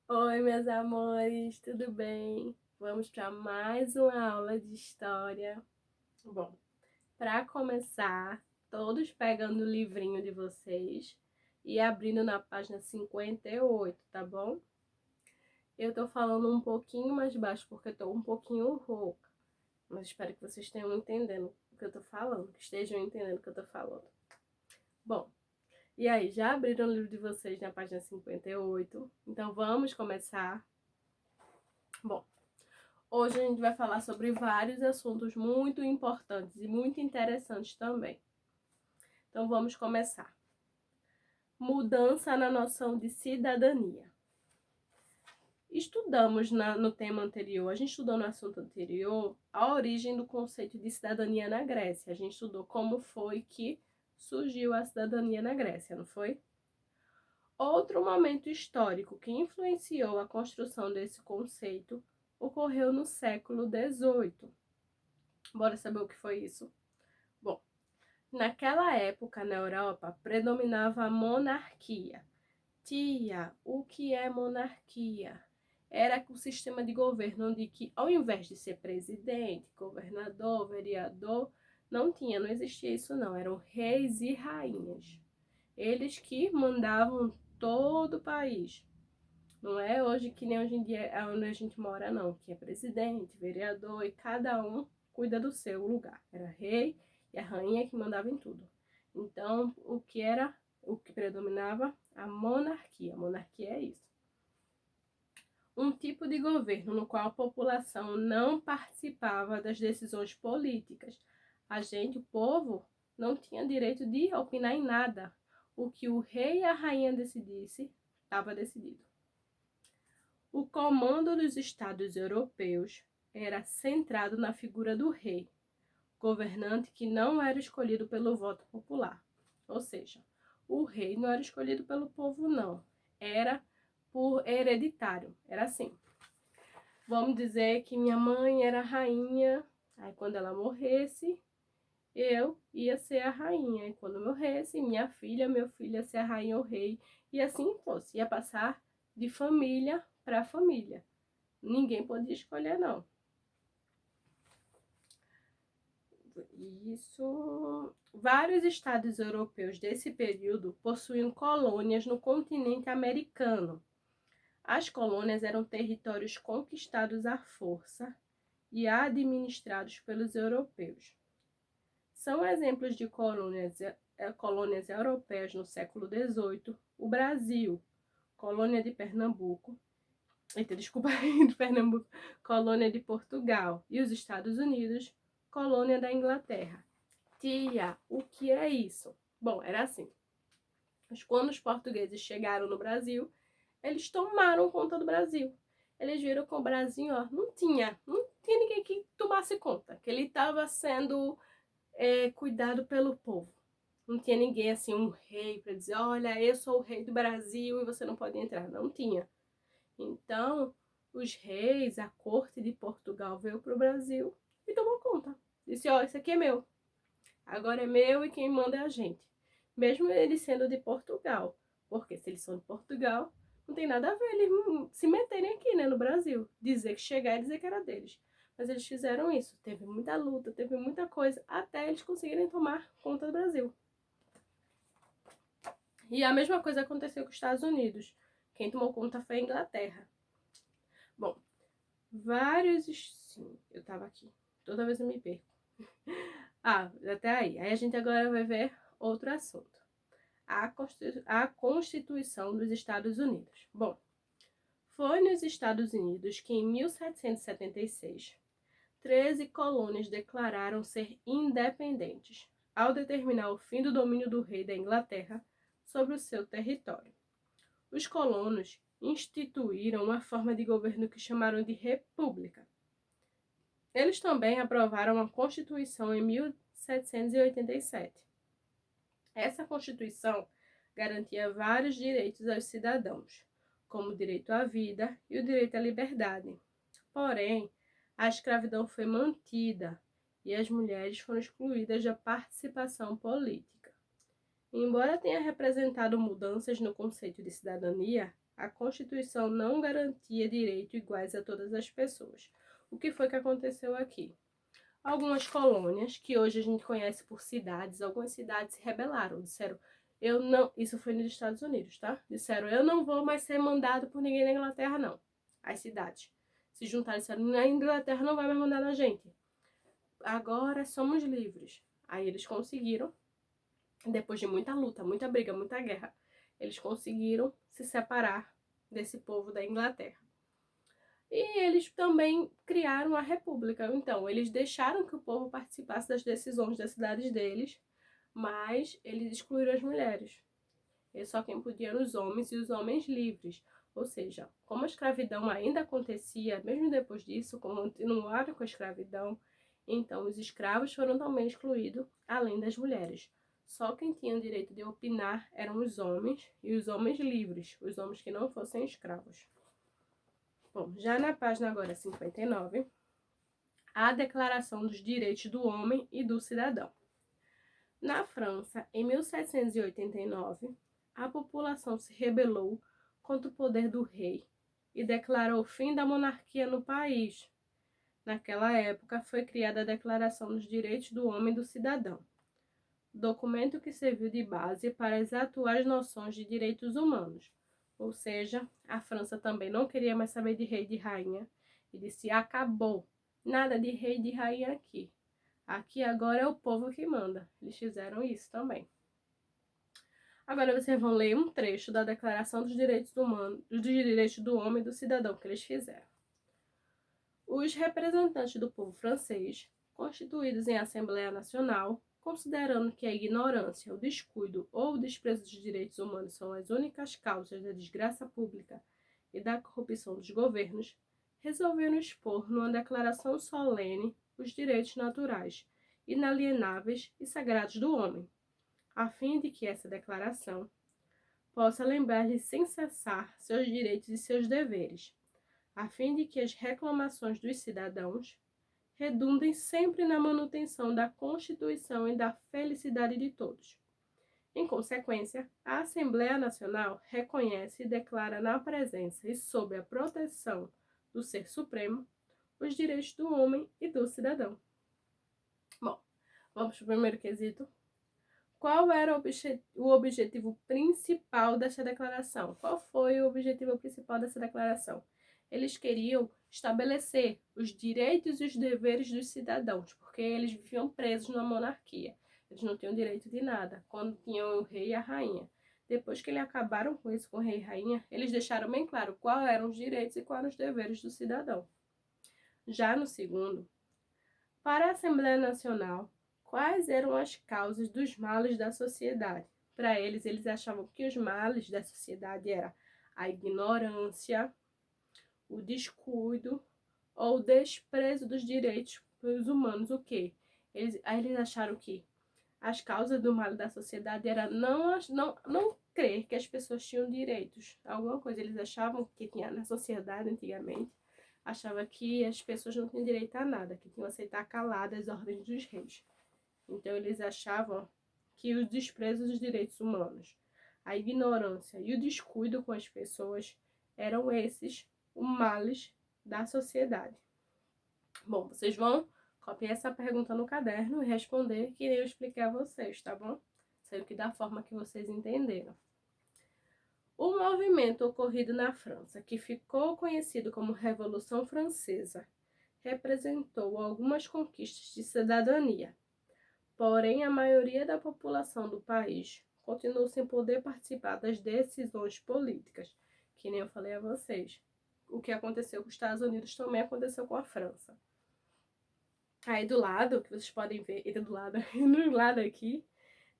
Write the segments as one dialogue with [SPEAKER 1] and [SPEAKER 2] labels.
[SPEAKER 1] Oi, meus amores, tudo bem? Vamos para mais uma aula de história. Bom, para começar, todos pegando o livrinho de vocês e abrindo na página 58, tá bom? Eu tô falando um pouquinho mais baixo porque eu tô um pouquinho rouca, mas espero que vocês estejam entendendo o que eu tô falando, que estejam entendendo o que eu tô falando. Bom, e aí, já abriram o livro de vocês na página 58? Então vamos começar. Bom, hoje a gente vai falar sobre vários assuntos muito importantes e muito interessantes também. Então vamos começar. Mudança na noção de cidadania. Estudamos no tema anterior, a gente estudou no assunto anterior a origem do conceito de cidadania na Grécia. A gente estudou como foi que surgiu a cidadania na Grécia, não foi? Outro momento histórico que influenciou a construção desse conceito ocorreu no século XVIII. Bora saber o que foi isso? Bom, naquela época, na Europa, predominava a monarquia. Tia, o que é monarquia? Era o sistema de governo onde que, ao invés de ser presidente, governador, vereador, não existia isso não, eram reis e rainhas. Eles que mandavam todo o país. Não é hoje que nem hoje em dia é onde a gente mora não, que é presidente, vereador e cada um cuida do seu lugar. Era rei e a rainha que mandava em tudo. Então, o que predominava? A monarquia. A monarquia é isso. Um tipo de governo no qual a população não participava das decisões políticas. A gente, o povo, não tinha direito de opinar em nada. O que o rei e a rainha decidisse, estava decidido. O comando dos estados europeus era centrado na figura do rei, governante que não era escolhido pelo voto popular. Ou seja, o rei não era escolhido pelo povo, não. Era por hereditário. Era assim. Vamos dizer que minha mãe era rainha, aí quando ela morresse, eu ia ser a rainha. E quando morresse, minha filha, meu filho ia ser a rainha ou rei. E assim fosse. Ia passar de família para família. Ninguém podia escolher, não. Isso. Vários estados europeus desse período possuíam colônias no continente americano. As colônias eram territórios conquistados à força e administrados pelos europeus. São exemplos de colônias europeias no século XVIII, o Brasil, colônia de Pernambuco, desculpa, de Pernambuco, colônia de Portugal, e os Estados Unidos, colônia da Inglaterra. Tia, o que é isso? Bom, era assim. Quando os portugueses chegaram no Brasil, eles tomaram conta do Brasil. Eles viram que o Brasil, ó, não tinha ninguém que tomasse conta, que ele estava sendo cuidado pelo povo. Não tinha ninguém assim, um rei, para dizer, olha, eu sou o rei do Brasil e você não pode entrar. Não tinha. Então, os reis, a corte de Portugal veio para o Brasil e tomou conta. Disse, ó, isso aqui é meu. Agora é meu e quem manda é a gente. Mesmo eles sendo de Portugal. Porque se eles são de Portugal, não tem nada a ver eles se meterem aqui, né, no Brasil. Dizer que chegar e dizer que era deles. Mas eles fizeram isso. Teve muita luta, teve muita coisa, até eles conseguirem tomar conta do Brasil. E a mesma coisa aconteceu com os Estados Unidos. Quem tomou conta foi a Inglaterra. Bom, vários. Sim, eu tava aqui. Toda vez eu me perco. Ah, até aí. Aí a gente agora vai ver outro assunto. A Constituição dos Estados Unidos. Bom, foi nos Estados Unidos que em 1776, 13 colônias declararam ser independentes, ao determinar o fim do domínio do rei da Inglaterra sobre o seu território. Os colonos instituíram uma forma de governo que chamaram de república. Eles também aprovaram a Constituição em 1787. Essa Constituição garantia vários direitos aos cidadãos, como o direito à vida e o direito à liberdade. Porém, a escravidão foi mantida e as mulheres foram excluídas da participação política. Embora tenha representado mudanças no conceito de cidadania, A Constituição não garantia direitos iguais a todas as pessoas. O que foi que aconteceu aqui? Algumas colônias, que hoje a gente conhece por cidades, algumas cidades se rebelaram, disseram, eu não, isso foi nos Estados Unidos, tá? Disseram, eu não vou mais ser mandado por ninguém na Inglaterra, não. As cidades se juntaram e disseram, na Inglaterra não vai mais mandar na gente. Agora somos livres. Aí eles conseguiram, depois de muita luta, muita briga, muita guerra, eles conseguiram se separar desse povo da Inglaterra. E eles também criaram a república. Então, eles deixaram que o povo participasse das decisões das cidades deles, mas eles excluíram as mulheres. E só quem podia eram os homens e os homens livres. Ou seja, como a escravidão ainda acontecia, mesmo depois disso, continuaram com a escravidão, então os escravos foram também excluídos, além das mulheres. Só quem tinha o direito de opinar eram os homens e os homens livres, os homens que não fossem escravos. Bom, já na página agora 59, a Declaração dos Direitos do Homem e do Cidadão. Na França, em 1789, a população se rebelou contra o poder do rei e declarou o fim da monarquia no país. Naquela época, foi criada a Declaração dos Direitos do Homem e do Cidadão, documento que serviu de base para as atuais noções de direitos humanos. Ou seja, a França também não queria mais saber de rei e de rainha e disse, acabou, nada de rei e de rainha aqui. Aqui agora é o povo que manda. Eles fizeram isso também. Agora vocês vão ler um trecho da Declaração dos Direitos Humanos, dos Direitos do Homem e do Cidadão que eles fizeram. Os representantes do povo francês, constituídos em Assembleia Nacional, considerando que a ignorância, o descuido ou o desprezo dos direitos humanos são as únicas causas da desgraça pública e da corrupção dos governos, resolveram expor numa declaração solene os direitos naturais, inalienáveis e sagrados do homem, a fim de que essa declaração possa lembrar-lhe sem cessar seus direitos e seus deveres, a fim de que as reclamações dos cidadãos redundem sempre na manutenção da Constituição e da felicidade de todos. Em consequência, a Assembleia Nacional reconhece e declara na presença e sob a proteção do Ser Supremo os direitos do homem e do cidadão. Bom, vamos para o primeiro quesito. Qual era o objetivo principal desta declaração? Qual foi o objetivo principal dessa declaração? Eles queriam estabelecer os direitos e os deveres dos cidadãos, porque eles viviam presos na monarquia. Eles não tinham direito de nada, quando tinham o rei e a rainha. Depois que eles acabaram com isso, com o rei e a rainha, eles deixaram bem claro quais eram os direitos e quais eram os deveres do cidadão. Já no segundo, para a Assembleia Nacional, quais eram as causas dos males da sociedade? Para eles, eles achavam que os males da sociedade eram a ignorância, o descuido ou o desprezo dos direitos humanos. O quê? Eles acharam que as causas do mal da sociedade era não crer que as pessoas tinham direitos. Alguma coisa eles achavam que tinha na sociedade antigamente, achava que as pessoas não tinham direito a nada, que tinham que aceitar caladas as ordens dos reis. Então eles achavam que os desprezos dos direitos humanos, a ignorância e o descuido com as pessoas eram esses os males da sociedade. Bom, vocês vão copiar essa pergunta no caderno e responder que nem eu expliquei a vocês, tá bom? Sendo que da forma que vocês entenderam. O movimento ocorrido na França, que ficou conhecido como Revolução Francesa, representou algumas conquistas de cidadania. Porém, a maioria da população do país continuou sem poder participar das decisões políticas, que nem eu falei a vocês. O que aconteceu com os Estados Unidos também aconteceu com a França. Aí do lado, que vocês podem ver, e do lado, no lado aqui,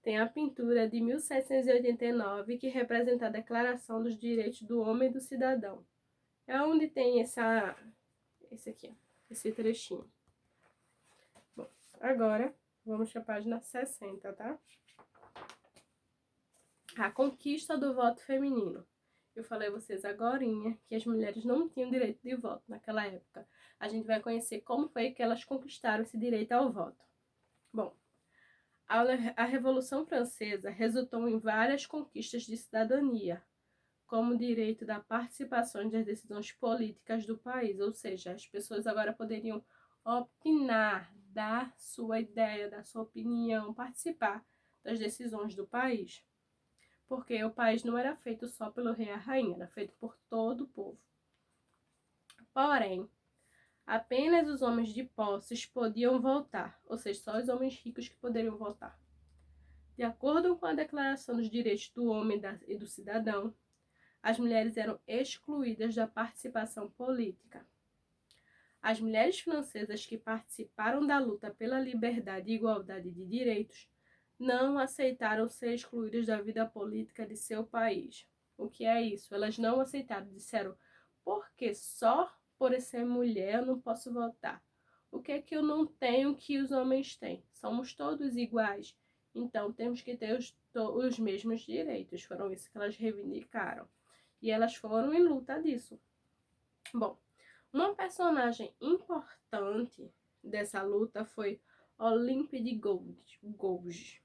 [SPEAKER 1] tem a pintura de 1789, que representa a Declaração dos Direitos do Homem e do Cidadão. É onde tem esse aqui, ó, esse trechinho. Bom, agora vamos para a página 60, tá? A conquista do voto feminino. Eu falei a vocês agorinha que as mulheres não tinham direito de voto naquela época. A gente vai conhecer como foi que elas conquistaram esse direito ao voto. Bom, a Revolução Francesa resultou em várias conquistas de cidadania, como o direito da participação das decisões políticas do país, ou seja, as pessoas agora poderiam opinar, dar sua ideia, dar sua opinião, participar das decisões do país. Porque o país não era feito só pelo rei e a rainha, era feito por todo o povo. Porém, apenas os homens de posses podiam votar, ou seja, só os homens ricos que poderiam votar. De acordo com a Declaração dos Direitos do Homem e do Cidadão, as mulheres eram excluídas da participação política. As mulheres francesas que participaram da luta pela liberdade e igualdade de direitos não aceitaram ser excluídas da vida política de seu país. O que é isso? Elas não aceitaram, disseram, porque só por ser mulher eu não posso votar. O que é que eu não tenho que os homens têm? Somos todos iguais, então temos que ter os mesmos direitos. Foram isso que elas reivindicaram. E elas foram em luta disso. Bom, uma personagem importante dessa luta foi Olympe de Gouges.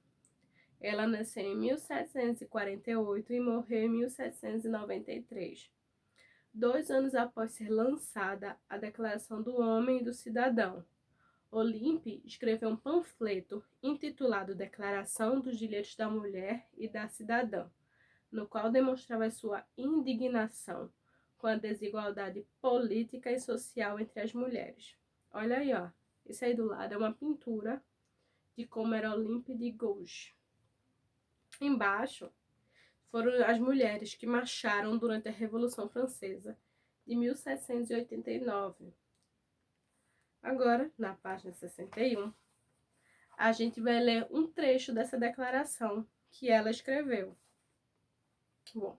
[SPEAKER 1] Ela nasceu em 1748 e morreu em 1793, 2 anos após ser lançada a Declaração do Homem e do Cidadão. Olympe escreveu um panfleto intitulado Declaração dos Direitos da Mulher e da Cidadã, no qual demonstrava sua indignação com a desigualdade política e social entre as mulheres. Olha aí, ó. Isso aí do lado é uma pintura de como era Olympe de Gouges. Embaixo foram as mulheres que marcharam durante a Revolução Francesa de 1789. Agora, na página 61, a gente vai ler um trecho dessa declaração que ela escreveu. Bom,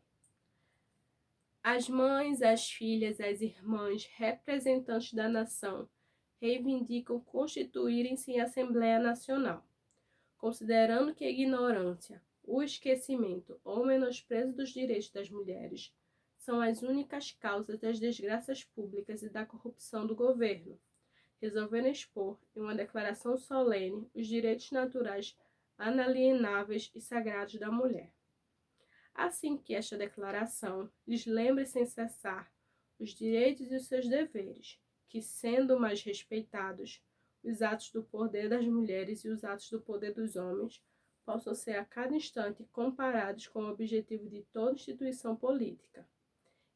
[SPEAKER 1] as mães, as filhas, as irmãs, representantes da nação, reivindicam constituírem-se em Assembleia Nacional, considerando que a ignorância, o esquecimento ou menosprezo dos direitos das mulheres são as únicas causas das desgraças públicas e da corrupção do governo, resolveram expor em uma declaração solene os direitos naturais inalienáveis e sagrados da mulher. Assim que esta declaração lhes lembre sem cessar os direitos e os seus deveres, que, sendo mais respeitados, os atos do poder das mulheres e os atos do poder dos homens possam ser a cada instante comparados com o objetivo de toda instituição política,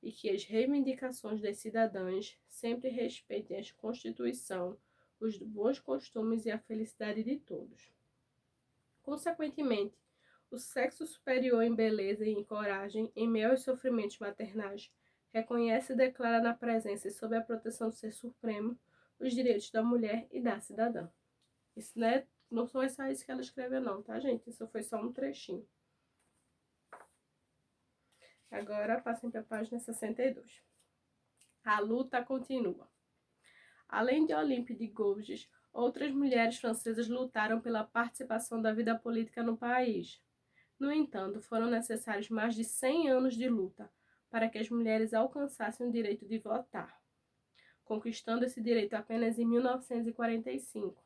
[SPEAKER 1] e que as reivindicações das cidadãs sempre respeitem a Constituição, os bons costumes e a felicidade de todos. Consequentemente, o sexo superior em beleza e em coragem, em meio aos sofrimentos maternais, reconhece e declara na presença e sob a proteção do Ser Supremo os direitos da mulher e da cidadã. Isso não foi só isso que ela escreveu não, tá, gente? Isso foi só um trechinho. Agora, passem para a página 62. A luta continua. Além de Olympe de Gouges, outras mulheres francesas lutaram pela participação da vida política no país. No entanto, foram necessários mais de 100 anos de luta para que as mulheres alcançassem o direito de votar, conquistando esse direito apenas em 1945.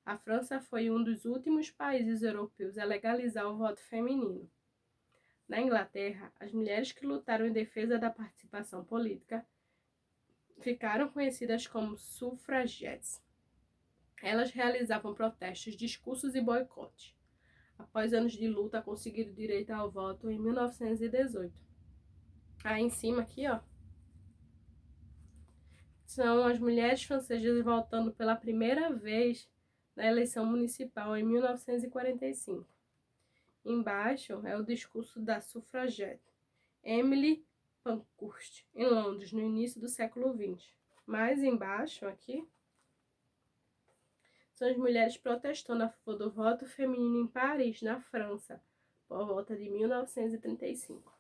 [SPEAKER 1] A França foi um dos últimos países europeus a legalizar o voto feminino. Na Inglaterra, as mulheres que lutaram em defesa da participação política ficaram conhecidas como sufragettes. Elas realizavam protestos, discursos e boicotes. Após anos de luta, conseguiram o direito ao voto em 1918. Aí em cima aqui, ó, são as mulheres francesas votando pela primeira vez na eleição municipal em 1945. Embaixo é o discurso da sufragette Emily Pankhurst, em Londres, no início do século XX. Mais embaixo, aqui, são as mulheres protestando a favor do voto feminino em Paris, na França, por volta de 1935.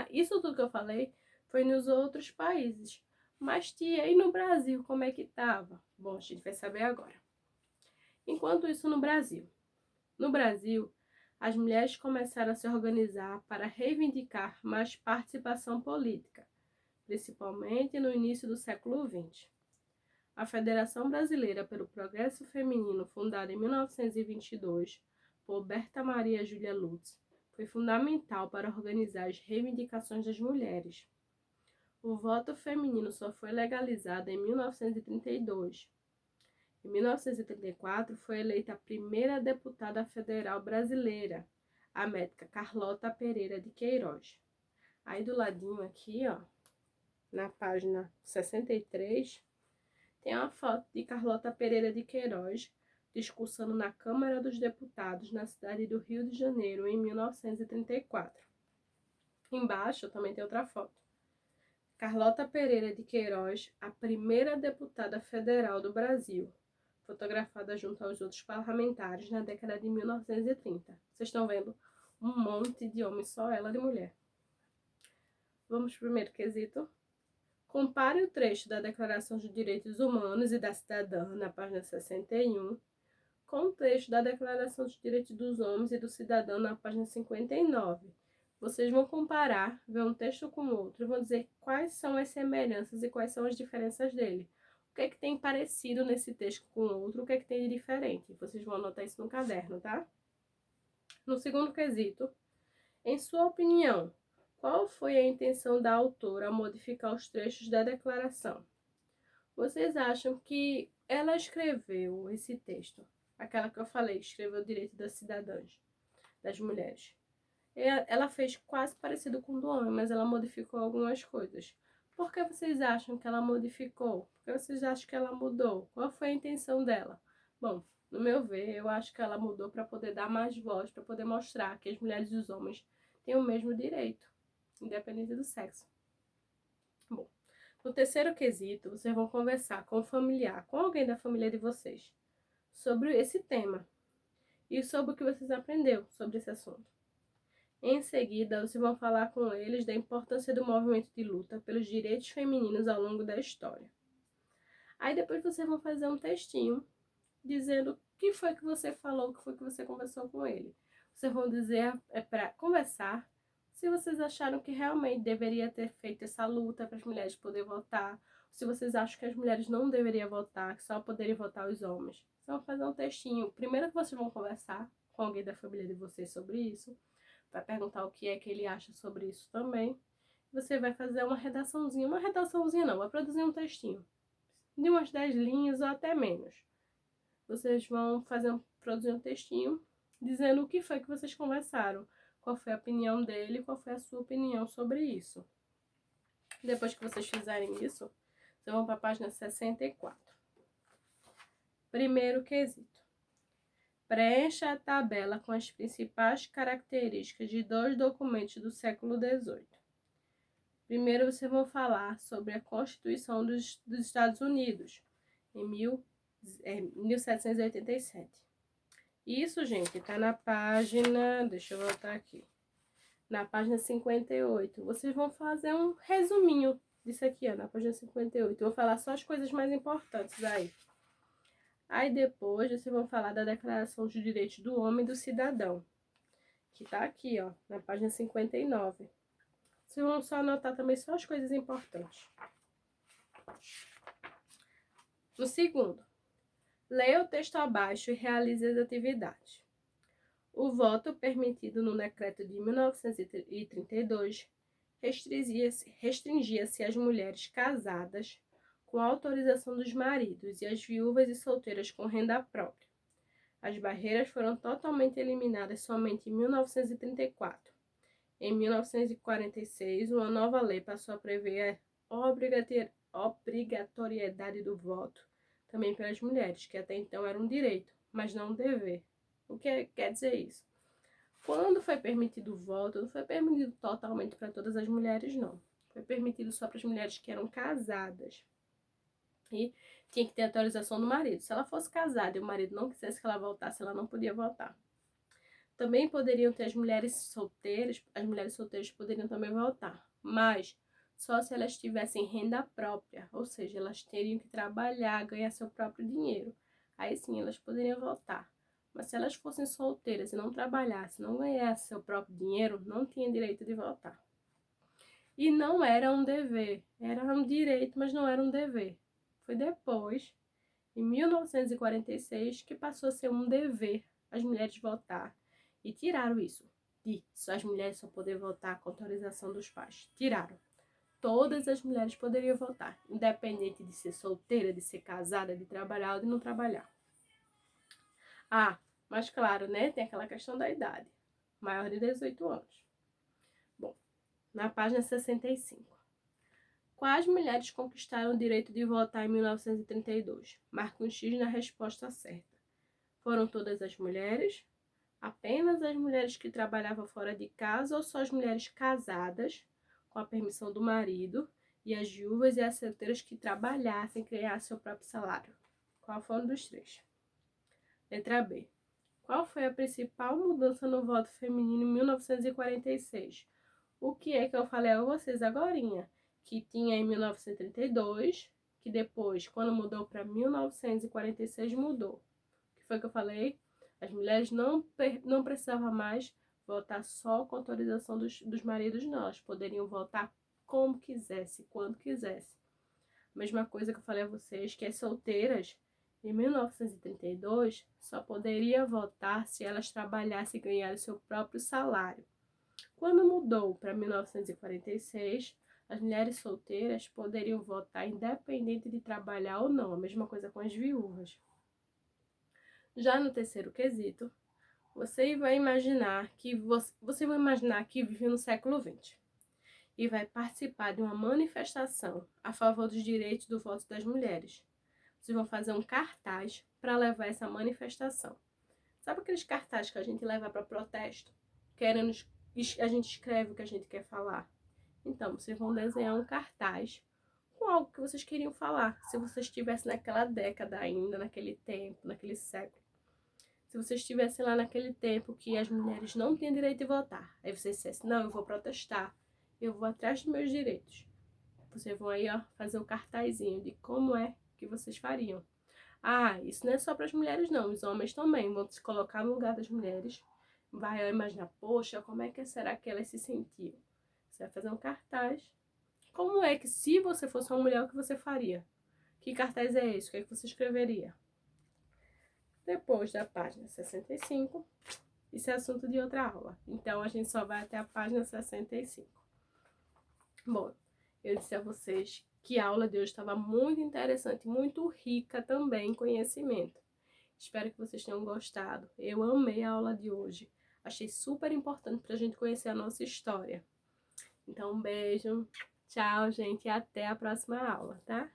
[SPEAKER 1] Isso tudo que eu falei foi nos outros países. Mas, tia, e no Brasil, como é que estava? Bom, a gente vai saber agora. Enquanto isso, no Brasil, as mulheres começaram a se organizar para reivindicar mais participação política, principalmente no início do século XX. A Federação Brasileira pelo Progresso Feminino, fundada em 1922 por Berta Maria Júlia Lutz, foi fundamental para organizar as reivindicações das mulheres. O voto feminino só foi legalizado em 1932. Em 1934, foi eleita a primeira deputada federal brasileira, a médica Carlota Pereira de Queiroz. Aí do ladinho aqui, ó, na página 63, tem uma foto de Carlota Pereira de Queiroz discursando na Câmara dos Deputados na cidade do Rio de Janeiro em 1934. Embaixo também tem outra foto. Carlota Pereira de Queiroz, a primeira deputada federal do Brasil, fotografada junto aos outros parlamentares na década de 1930. Vocês estão vendo um monte de homens, só ela de mulher. Vamos para o primeiro quesito. Compare o trecho da Declaração dos Direitos Humanos e da Cidadã, na página 61, com o trecho da Declaração dos Direitos dos Homens e do Cidadão, na página 59. Vocês vão comparar, ver um texto com o outro e vão dizer quais são as semelhanças e quais são as diferenças dele. O que é que tem parecido nesse texto com o outro, o que é que tem de diferente. Vocês vão anotar isso no caderno, tá? No segundo quesito, em sua opinião, qual foi a intenção da autora ao modificar os trechos da declaração? Vocês acham que ela escreveu esse texto, aquela que eu falei, escreveu o direito das cidadãs, das mulheres? Ela fez quase parecido com o do homem, mas ela modificou algumas coisas. Por que vocês acham que ela modificou? Por que vocês acham que ela mudou? Qual foi a intenção dela? Bom, no meu ver, eu acho que ela mudou para poder dar mais voz, para poder mostrar que as mulheres e os homens têm o mesmo direito, independente do sexo. Bom, no terceiro quesito, vocês vão conversar com o familiar, com alguém da família de vocês, sobre esse tema e sobre o que vocês aprenderam sobre esse assunto. Em seguida, vocês vão falar com eles da importância do movimento de luta pelos direitos femininos ao longo da história. Aí depois vocês vão fazer um textinho dizendo o que foi que você falou, o que foi que você conversou com ele. Vocês vão dizer para conversar se vocês acharam que realmente deveria ter feito essa luta para as mulheres poderem votar, se vocês acham que as mulheres não deveriam votar, que só poderiam votar os homens. Vocês vão fazer um textinho. Primeiro que vocês vão conversar com alguém da família de vocês sobre isso, vai perguntar o que é que ele acha sobre isso também. Você vai fazer uma redaçãozinha não, vai produzir um textinho de umas 10 linhas ou até menos. Vocês vão produzir um textinho dizendo o que foi que vocês conversaram, qual foi a opinião dele, qual foi a sua opinião sobre isso. Depois que vocês fizerem isso, vocês vão para a página 64. Primeiro quesito. Preencha a tabela com as principais características de 2 documentos do século XVIII. Primeiro, vocês vão falar sobre a Constituição dos Estados Unidos, em 1787. Isso, gente, está na página... Deixa eu voltar aqui. Na página 58. Vocês vão fazer um resuminho disso aqui, ó, na página 58. Eu vou falar só as coisas mais importantes aí. Aí depois vocês vão falar da Declaração dos Direitos do Homem e do Cidadão, que tá aqui, ó, na página 59. Vocês vão só anotar também só as coisas importantes. No segundo, leia o texto abaixo e realize as atividades. O voto permitido no decreto de 1932 restringia-se às mulheres casadas com autorização dos maridos e às viúvas e solteiras com renda própria. As barreiras foram totalmente eliminadas somente em 1934. Em 1946, uma nova lei passou a prever a obrigatoriedade do voto também para as mulheres, que até então era um direito, mas não um dever. O que quer dizer isso? Quando foi permitido o voto, não foi permitido totalmente para todas as mulheres, não. Foi permitido só para as mulheres que eram casadas. E tinha que ter autorização do marido. Se ela fosse casada e o marido não quisesse que ela votasse, ela não podia votar. Também poderiam ter as mulheres solteiras poderiam também votar, mas só se elas tivessem renda própria, ou seja, elas teriam que trabalhar, ganhar seu próprio dinheiro. Aí sim, elas poderiam votar. Mas se elas fossem solteiras e não trabalhassem, não ganhassem seu próprio dinheiro, não tinham direito de votar. E não era um dever, era um direito, mas não era um dever. Foi depois, em 1946, que passou a ser um dever as mulheres votar. E tiraram isso. de as mulheres só poder votar com autorização dos pais. Tiraram. Todas as mulheres poderiam votar, independente de ser solteira, de ser casada, de trabalhar ou de não trabalhar. Ah, mas claro, né? Tem aquela questão da idade. Maior de 18 anos. Bom, na página 65. Quais mulheres conquistaram o direito de votar em 1932? Marque um X na resposta certa. Foram todas as mulheres? Apenas as mulheres que trabalhavam fora de casa ou só as mulheres casadas, com a permissão do marido, e as viúvas e as solteiras que trabalhassem e ganhassem seu próprio salário? Qual foi um dos três? Letra B. Qual foi a principal mudança no voto feminino em 1946? O que é que eu falei a vocês agorinha? Que tinha em 1932, que depois, quando mudou para 1946, mudou. O que foi que eu falei? As mulheres não precisavam mais votar só com autorização dos maridos, não. Elas poderiam votar como quisesse, quando quisesse. Mesma coisa que eu falei a vocês, que as solteiras, em 1932, só poderia votar se elas trabalhassem e ganhassem seu próprio salário. Quando mudou para 1946, as mulheres solteiras poderiam votar independente de trabalhar ou não, a mesma coisa com as viúvas. Já no terceiro quesito, você vai imaginar que vive no século XX e vai participar de uma manifestação a favor dos direitos do voto das mulheres. Vocês vão fazer um cartaz para levar essa manifestação. Sabe aqueles cartazes que a gente leva para protesto? A gente escreve o que a gente quer falar. Então, vocês vão desenhar um cartaz com algo que vocês queriam falar. Se vocês estivessem naquela década ainda, naquele tempo, naquele século. Se vocês estivessem lá naquele tempo que as mulheres não tinham direito de votar. Aí vocês dissessem, não, eu vou protestar. Eu vou atrás dos meus direitos. Vocês vão aí, ó, fazer um cartazinho de como é que vocês fariam. Ah, isso não é só para as mulheres, não. Os homens também vão se colocar no lugar das mulheres. Vai imaginar, poxa, como é que será que elas se sentiam? Você vai fazer um cartaz. Como é que, se você fosse uma mulher, o que você faria? Que cartaz é esse? O que é que você escreveria? Depois da página 65, isso é assunto de outra aula. Então, a gente só vai até a página 65. Bom, eu disse a vocês que a aula de hoje estava muito interessante, muito rica também em conhecimento. Espero que vocês tenham gostado. Eu amei a aula de hoje. Achei super importante para a gente conhecer a nossa história. Então, um beijo, tchau, gente, e até a próxima aula, tá?